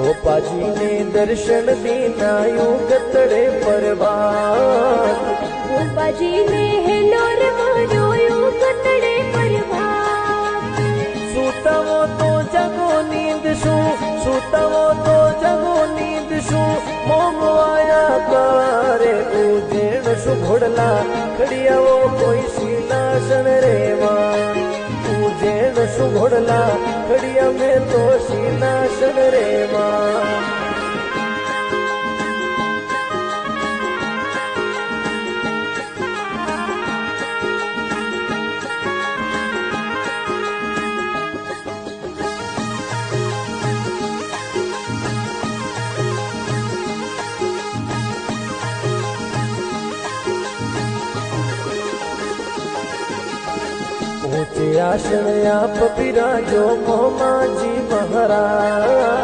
गोपाजी ने दर्शन दीना यूं कतड़े परभात। गोपाजी ने हेलोर मारो यूं कतड़े परभात। सूतावो तो जगो नींद शू, सूतावो तो जगो नींद शू, मोम आया कारे उजेण शू घोड़ला खड़िया वो कोई सीनाशन रेवा। उजेण शू घोड़ला खड़िया में तो सीनाशन रेवा। ऊंचे आसन आप बिराजो मोमाजी महाराज।